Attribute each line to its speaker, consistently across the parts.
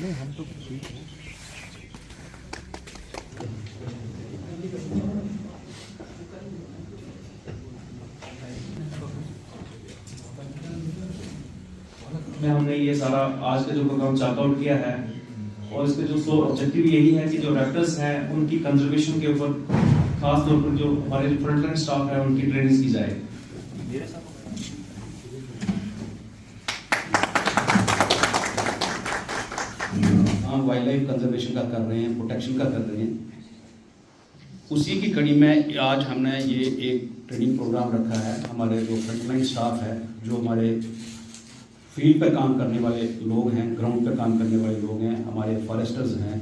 Speaker 1: नहीं हम तो ठीक है।
Speaker 2: में हमने ये सारा आज का जो प्रोग्राम चार्ट आउट किया है और इसके जो सो ऑब्जेक्टिव यही है कि जो रैप्टर्स हैं उनकी कंजर्वेशन के ऊपर खास तौर पर जो हमारे फ्रंटलाइन स्टाफ है उनकी ट्रेनिंग की जाए।
Speaker 3: हम वाइल्ड लाइफ कंजर्वेशन का कर रहे हैं, प्रोटेक्शन का कर रहे हैं। उसी की कड़ी में आज हमने ये एक ट्रेनिंग प्रोग्राम रखा है। हमारे जो फ्रंटलाइन स्टाफ है, जो हमारे फील्ड पर काम करने वाले लोग हैं, ग्राउंड पर काम करने वाले लोग हैं, हमारे फॉरेस्टर्स हैं,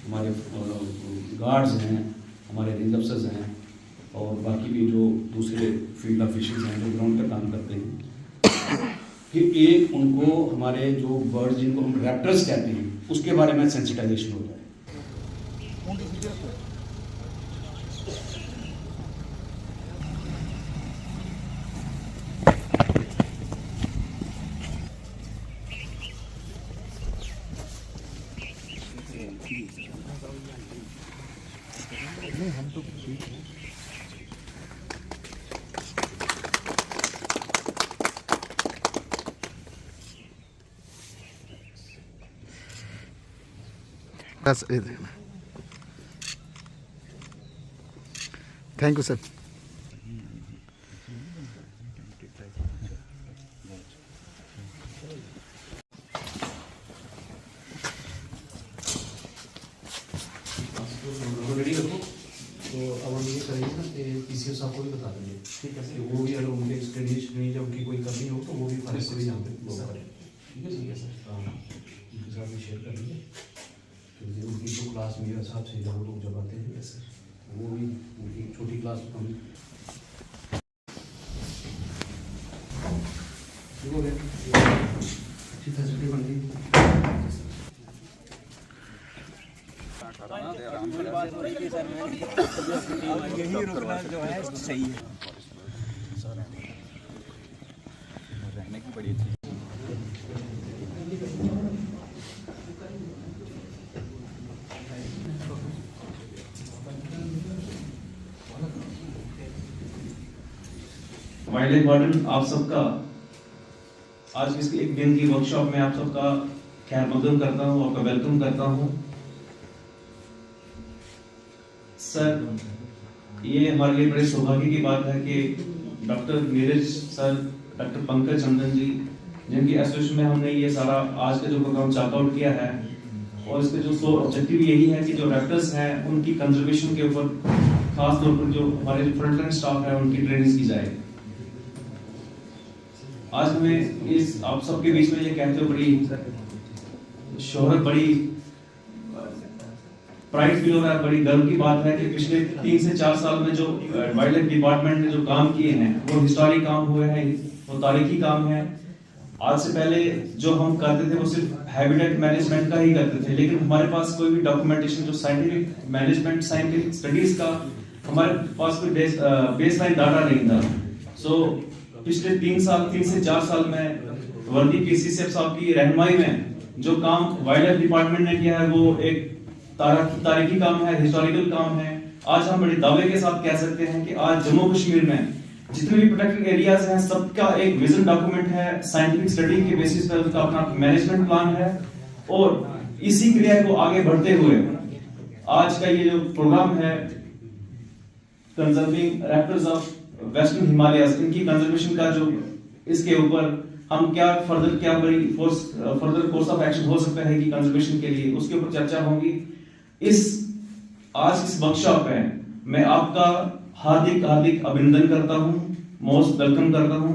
Speaker 3: हमारे गार्ड्स हैं, हमारे रेंज अफसर्स हैं और बाकी भी जो दूसरे फील्ड ऑफिशियल्स हैं जो ग्राउंड पर काम करते हैं, कि एक उनको हमारे जो बर्ड्स जिनको हम रैप्टर्स कहते हैं उसके बारे में सेंसिटाइजेशन हो जाए।
Speaker 1: नहीं हम तो ठीक है। बस थैंक यू सर।
Speaker 3: रेडी रखो। तो अब हम ये करेंगे ना कि पीसीओ साहब को भी बता देंगे, ठीक है, वो भी अगर उनके स्टडीज जब उनकी कोई कमी हो तो वो भी फॉरेस्ट से भी यहाँ पे वो करें। ठीक है सर, हाँ उनके साथ भी शेयर कर लीजिए क्योंकि उनकी जो क्लास मेरे हिसाब से वो लोग जब आते हैं सर, वो भी उनकी छोटी क्लास हम हो गया अच्छी फैसिलिटी बन गई।
Speaker 4: यही रुकना जो है सही है, रहने की बड़ी अच्छी।
Speaker 2: वाइल्ड लाइफ वार्डन आप सबका आज इस एक दिन की वर्कशॉप में आप सबका खैर मकदम करता हूँ, आपका वेलकम करता हूँ। सर ये हमारे लिए बड़े सौभाग्य की बात है कि doctor Neeraj sir, doctor Pankaj Chandan ji, जिनकी एसोसिएशन में हमने ये सारा आज का जो प्रोग्राम चार्ट आउट किया है और इसके जो सो ऑब्जेक्टिव यही है कि जो रैप्टर्स हैं उनकी कंजर्वेशन के ऊपर खास तौर पर जो हमारे फ्रंटलाइन स्टाफ है उनकी ट्रेनिंग की जाए। आज हमें इस आप सबके बीच में ये कहते हुए बड़ी शोहरत, बड़ी प्राइड फील हो रहा है, बड़ी गर्व की बात है कि पिछले 3 से 4 साल में जो वाइल्ड लाइफ डिपार्टमेंट ने जो काम किए हैं वो हिस्टोरिक काम हुए हैं, वो तारीखी काम है। आज से पहले जो हम करते थे वो सिर्फ हैबिटेट मैनेजमेंट का ही करते थे, लेकिन हमारे पास कोई भी डॉक्यूमेंटेशन जो साइंटिफिक मैनेजमेंट, साइंटिफिक स्टडीज का हमारे पास कोई बेसलाइन डाटा नहीं था। सो पिछले 3 से 4 साल में वर्दी पीसीसीएफ साहब की रहनुमाई में जो काम वाइल्ड लाइफ डिपार्टमेंट ने किया है वो एक तारीखी काम है, हिस्टोरिकल काम है। आज हम बड़े दावे के साथ कह सकते हैं कि आज जम्मू कश्मीर में जितने भी प्रोटेक्टेड एरियाज हैं सबका एक विजन डॉक्यूमेंट है, साइंटिफिक स्टडी के बेसिस पर उसका अपना मैनेजमेंट प्लान है और इसी क्रिया को आगे बढ़ते हुए आज का ये जो प्रोग्राम है conserving raptors of western Himalayas, इनकी कंजर्वेशन का जो इसके ऊपर हम क्या बड़ी फर्दर कोर्स ऑफ एक्शन हो सकता है कि कंजर्वेशन के लिए, उसके ऊपर चर्चा होगी। आज इस वर्कशॉप में मैं आपका हार्दिक अभिनंदन करता हूं, मोस्ट वेलकम करता हूं।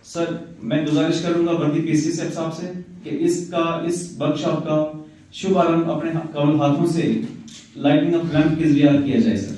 Speaker 2: सर मैं गुजारिश करूंगा वर्दी पीसीसीएफ साहब से कि इस वर्कशॉप का शुभारंभ अपने कमल हाथों से लाइटिंग ऑफ लैंप के जरिए किया जाए। Sir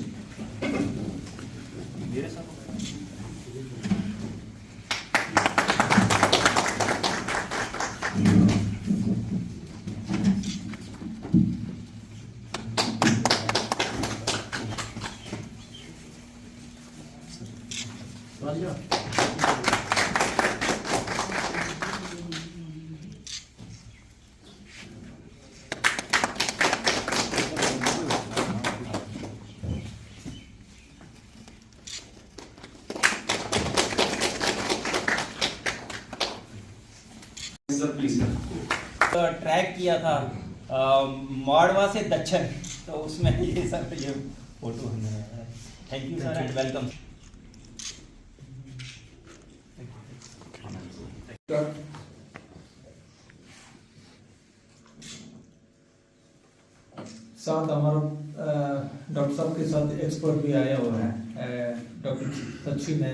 Speaker 2: sir please.
Speaker 4: ट्रैक किया था माड़वा से दक्षिण, तो उसमें ये सर ये फोटो हमें। Thank you sir and welcome.
Speaker 5: साथ हमारा डॉक्टर साहब के साथ एक्सपर्ट भी आया हुआ है, डॉक्टर सचिन है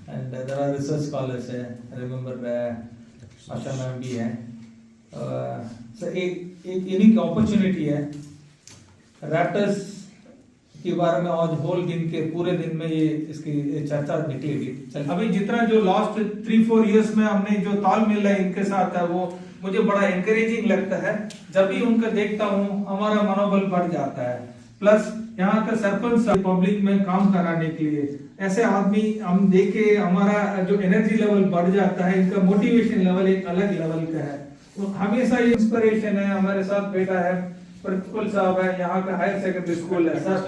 Speaker 5: and there are research scholars है, रिमेंबर आशा मैम भी है। सो एक यूनिक अपॉर्चुनिटी है रैप्टर्स के बारे में। आज होल दिन के पूरे दिन में ये इसकी चर्चा निकलेगी। अभी जितना जो लास्ट 3-4 इयर्स में हमने जो तालमेल है इनके साथ है, वो मुझे बड़ा एनकरेजिंग लगता है। जब भी उनको देखता हूँ हमारा मनोबल बढ़ जाता है। प्लस यहाँ का सरपंच पब्लिक में काम कराने के लिए ऐसे आदमी हम देखे, हमारा जो एनर्जी लेवल बढ़ जाता है। इनका मोटिवेशन लेवल एक अलग लेवल का है। तो हमेशा ये इंस्पिरेशन है। हमारे साथ बेटा है, प्रिंसिपल साहब है, यहाँ का हायर सेकेंडरी स्कूल है सर,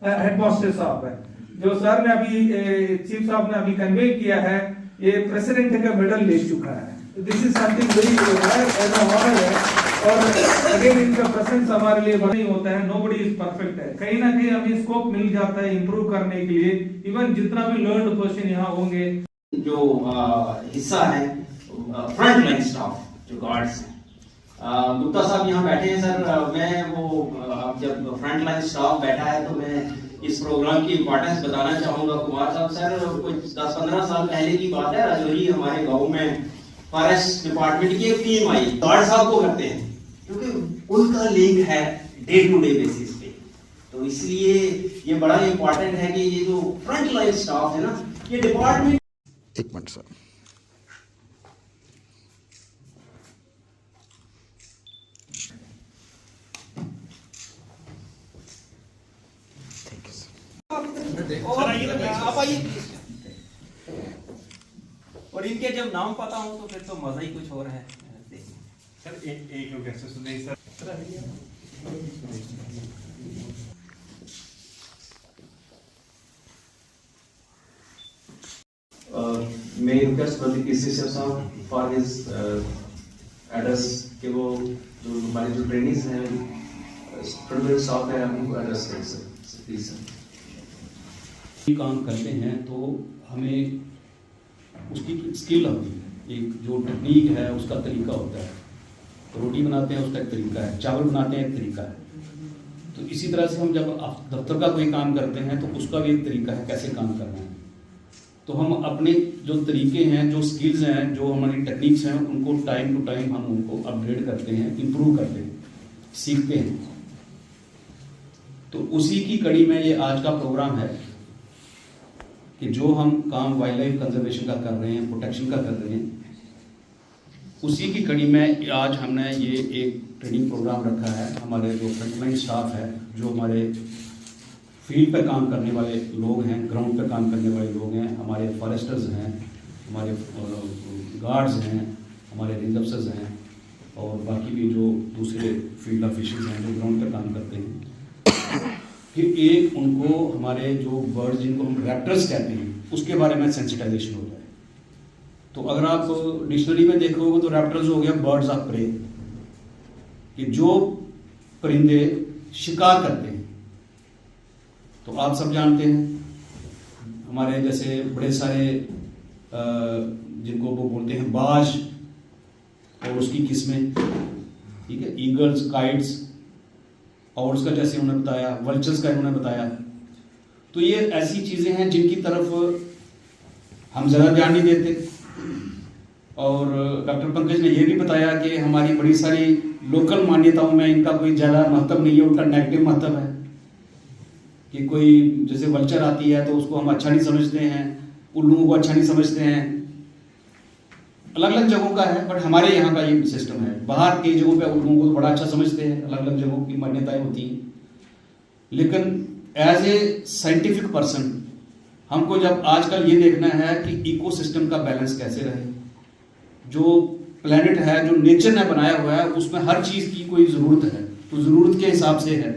Speaker 5: हेडमास्टर साहब है। जो सर ने अभी चीफ साहब ने अभी कन्वे किया है, ये प्रेसिडेंट का मेडल ले चुका है। This is something very honour है। और अगेन इनका प्रेजेंस हमारे लिए बड़ा ही होता है। नोबडी इज परफेक्ट है। कहीं ना कहीं हमें स्कोप मिल जाता है इंप्रूव करने के लिए। इवन जितना भी लर्नड पर्सन यहाँ होंगे,
Speaker 6: जो हिस्सा है फ्रंट लाइन स्टाफ जो गार्ड्स हैं, गुप्ता साहब यहाँ बैठे हैं सर। मैं वो जब फ्रंट लाइन स्टाफ बैठा है तो मैं इस प्रोग्राम की इंपॉर्टेंस बताना चाहूंगा। कुमार साहब सर, कुछ 10-15 साल पहले की बात है, राजौरी हमारे गाँव में फॉरेस्ट डिपार्टमेंट की एक टीम आई। गार्ड साहब को करते हैं क्योंकि उनका लिंक है डे टू डे बेसिस पे, तो इसलिए ये बड़ा इंपॉर्टेंट है कि ये जो फ्रंट लाइन स्टाफ है ना, ये डिपार्टमेंट।
Speaker 1: एक मिनट सर।
Speaker 4: आप आइए। और इनके जब नाम पता हो तो फिर तो मजा ही कुछ और है।
Speaker 2: सर एक लोग ऐसे सुने sir.
Speaker 7: may request Pradeep PCC साहब for his address कि वो जो हमारे जो ट्रेनिंग्स हैं फ्रंट स्टाफ है उनको एड्रेस करें सर, प्लीज सर।
Speaker 3: काम करते हैं तो हमें उसकी स्किल होती है, एक जो टेक्निक है उसका तरीका होता है। रोटी बनाते हैं उसका एक तरीका है, चावल बनाते हैं एक तरीका है। तो इसी तरह से हम जब दफ्तर का कोई काम करते हैं तो उसका भी एक तरीका है कैसे काम करना है। तो हम अपने जो तरीके हैं, जो स्किल्स हैं, जो हमारी टेक्निक्स हैं, उनको टाइम टू टाइम हम उनको अपग्रेड करते हैं, इम्प्रूव करते हैं, सीखते हैं। तो उसी की कड़ी में ये आज का प्रोग्राम है कि जो हम काम वाइल्ड लाइफ कंजर्वेशन का कर रहे हैं, प्रोटेक्शन का कर रहे हैं, उसी की कड़ी में आज हमने ये एक ट्रेनिंग प्रोग्राम रखा है। हमारे जो फ्रंटलाइन स्टाफ है, जो हमारे फील्ड पे काम करने वाले लोग हैं, ग्राउंड पे काम करने वाले लोग हैं, हमारे फॉरेस्टर्स हैं, हमारे गार्ड्स हैं, हमारे रेंज अफसर्स हैं और बाकी भी जो दूसरे फील्ड ऑफिशियल्स हैं जो ग्राउंड पे काम करते हैं। फिर एक उनको हमारे जो बर्ड्स जिनको हम रैप्टर्स कहते हैं उसके बारे में सेंसिटाइजेशन हो जाए। तो अगर आप डिक्शनरी में देखोगे तो रैप्टर्स हो गया बर्ड्स ऑफ प्रे, कि जो परिंदे शिकार करते हैं। तो आप सब जानते हैं हमारे जैसे बड़े सारे जिनको वो बोलते हैं बाज और उसकी किस्में, ठीक है, ईगल्स, काइट्स और उसका जैसे उन्होंने बताया वल्चर्स का उन्होंने बताया। तो ये ऐसी चीज़ें हैं जिनकी तरफ हम ज़्यादा ध्यान नहीं देते। और डॉक्टर पंकज ने ये भी बताया कि हमारी बड़ी सारी लोकल मान्यताओं में इनका कोई ज़्यादा महत्व नहीं है, उनका नेगेटिव महत्व है। कि कोई जैसे वल्चर आती है तो उसको हम अच्छा नहीं समझते हैं, उल्लुओं को अच्छा नहीं समझते हैं। अलग अलग जगहों का है, बट हमारे यहाँ का ये सिस्टम है। बाहर की जगहों पे उल्लुओं को बड़ा अच्छा समझते हैं, अलग अलग जगहों की मान्यताएं होती हैं। लेकिन एज ए साइंटिफिक पर्सन हमको जब आजकल ये देखना है कि इकोसिस्टम का बैलेंस कैसे रहे। जो प्लेनेट है, जो नेचर ने बनाया हुआ है, उसमें हर चीज़ की कोई ज़रूरत है, तो ज़रूरत के हिसाब से है।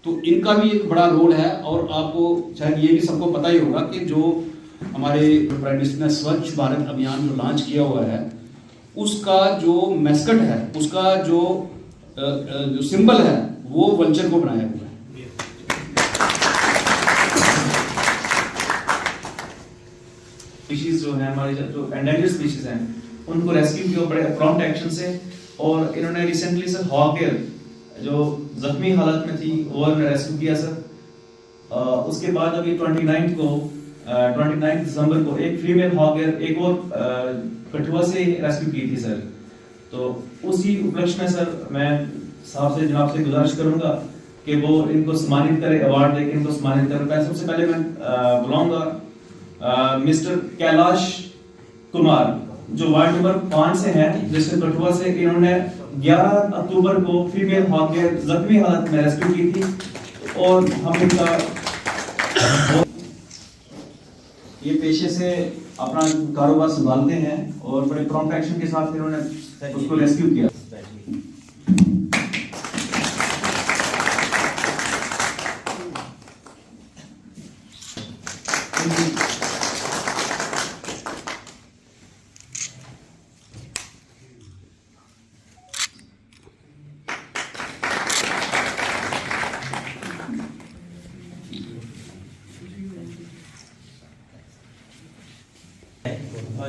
Speaker 3: तो इनका भी एक बड़ा रोल है। और आपको शायद ये भी सबको पता ही होगा कि जो हमारे प्राइम मिनिस्टर ने स्वच्छ भारत अभियान जो लॉन्च किया हुआ है, उसका जो मैस्कट है, उसका जो सिंबल है, वो वल्चर को बनाया हुआ है।
Speaker 2: स्पीशीज जो है हमारे जो एंडेंजर्ड स्पीशीज हैं उनको रेस्क्यू किया बड़े प्रॉम्प्ट एक्शन से। और इन्होंने रिसेंटली सर हॉकगेयर जो जख्मी हालत में थी वो इन्होंने रेस्क्यू किया सर। उसके बाद अभी 29 दिसंबर को एक फीमेल हॉकगेयर एक और कठुआ से रेस्क्यू की थी सर। तो उसी उपलक्ष्य में सर मैं साहब से जनाब से गुजारिश करूंगा कि वो इनको सम्मानित करे, अवार्ड देकर इनको सम्मानित करें। सबसे पहले मैं बुलाऊंगा मिस्टर कैलाश कुमार जो वार्ड नंबर 5 से हैं, डिस्ट्रिक्ट कठुआ से। इन्होंने 11 अक्टूबर को फीमेल हॉकगेयर जख्मी हालत में रेस्क्यू की थी और हम इनका ये पेशे से अपना कारोबार संभालते हैं और बड़े प्रॉम्प्ट एक्शन के साथ इन्होंने उसको रेस्क्यू किया।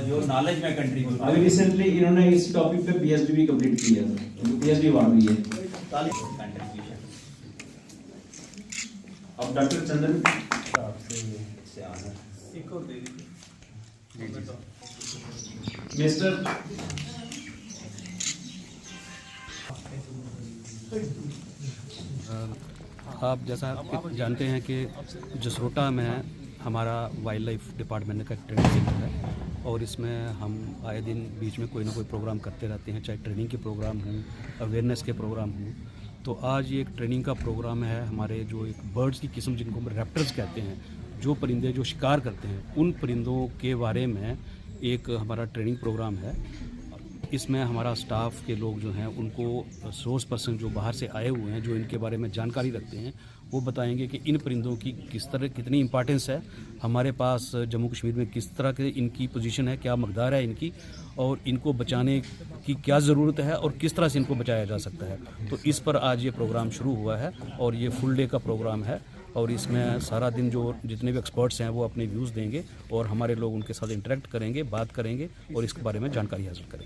Speaker 4: जो नॉलेज में कंट्रीब्यूट
Speaker 2: अभी रिसेंटली इन्होंने इस टॉपिक पे पीएचडी भी कंप्लीट की है, पीएचडी अवार्ड भी है।
Speaker 4: कंट्रीब्यूशन
Speaker 2: अब डॉक्टर चंदन
Speaker 4: से आनर
Speaker 5: एक और दे दीजिए।
Speaker 2: मिस्टर
Speaker 3: आप जैसा जानते हैं कि जसरोटा में हमारा वाइल्ड लाइफ डिपार्टमेंट का एक ट्रेनिंग सेंटर है और इसमें हम आए दिन बीच में कोई ना कोई प्रोग्राम करते रहते हैं, चाहे ट्रेनिंग के प्रोग्राम हों, अवेयरनेस के प्रोग्राम हों। तो आज ये एक ट्रेनिंग का प्रोग्राम है हमारे जो एक बर्ड्स की किस्म जिनको हम रैप्टर्स कहते हैं, जो परिंदे जो शिकार करते हैं, उन परिंदों के बारे में एक हमारा ट्रेनिंग प्रोग्राम है। इसमें हमारा स्टाफ के लोग जो हैं उनको सोर्स पर्सन जो बाहर से आए हुए हैं, जो इनके बारे में जानकारी रखते हैं, वो बताएंगे कि इन परिंदों की किस तरह कितनी इंपॉर्टेंस है हमारे पास जम्मू कश्मीर में, किस तरह के इनकी पोजीशन है, क्या मकदार है इनकी और इनको बचाने की क्या ज़रूरत है और किस तरह से इनको बचाया जा सकता है। तो इस पर आज ये प्रोग्राम शुरू हुआ है और ये फुल डे का प्रोग्राम है और इसमें सारा दिन जो जितने भी एक्सपर्ट्स हैं वो अपने व्यूज़ देंगे और हमारे लोग उनके साथ इंटरेक्ट करेंगे, बात करेंगे और इसके बारे में जानकारी हासिल करेंगे।